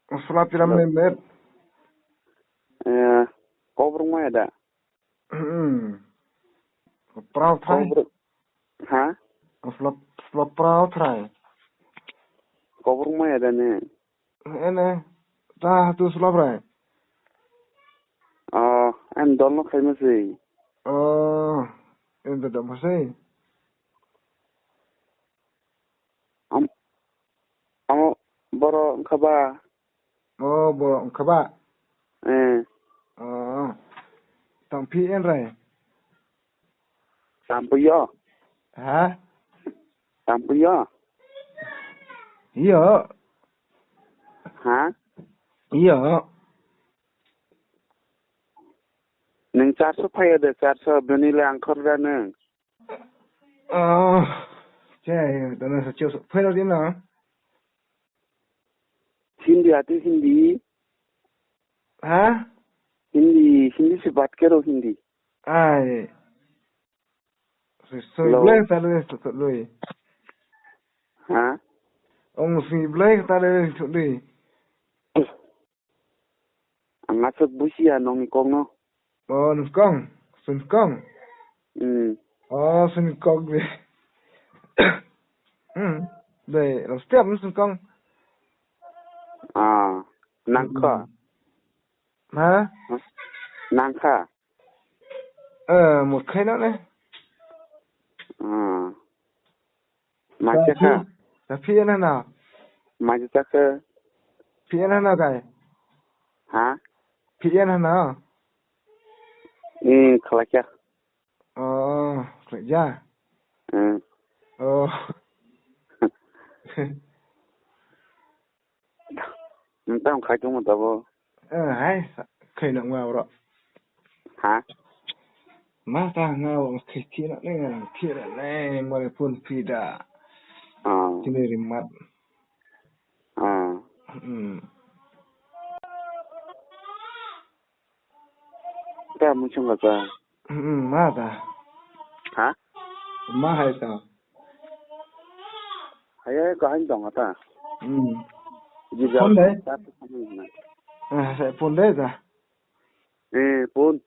Sulap tiram member. Kobrung mah ada. Prau try. Hah? Sulap prau try. Kobrung mah ada nih. Ene. Tah tu sulap rai. Em đón nó khai mà gì? Ente dah masih. Am boro khaba. Borong kaba. Tang PN rai. Sampuyo. Hah? Sampuyo. Iya. Hah? Iya. Neng 400 phai ada 400 benile angkor ra neng. Cai, tanah secil. File dia na. Hindi आती हिंदी. Hah? हिंदी से बात करो Hindi. Ai. Soi Hello. blai ta le tu lui. Hả? Ông si blai ta le tu lui. Ngã sực busia nong ni kong no. Nun kong. Sun kong đi. Đây, nó step sun kong. Nangka. Hả? Nangka. Một cái nữa đấy. Macam là phía nó nào? Macam ke? Phía nó nào cái? Hả? Phía nó nào? Kelakar. Kerja. Entah khai chung một tao. Hay, khởi động vào rồi. Hả? Mà ta ngao khởi kia nó này, kia nó này, mà lại phun phi đã. Chỉ này mặt. Ta muốn chung là Mà ta. Hả? Mà hay sao? Hay có anh đồng hả ta? Phun đấy. Sẽ phun đấy ta. Phun.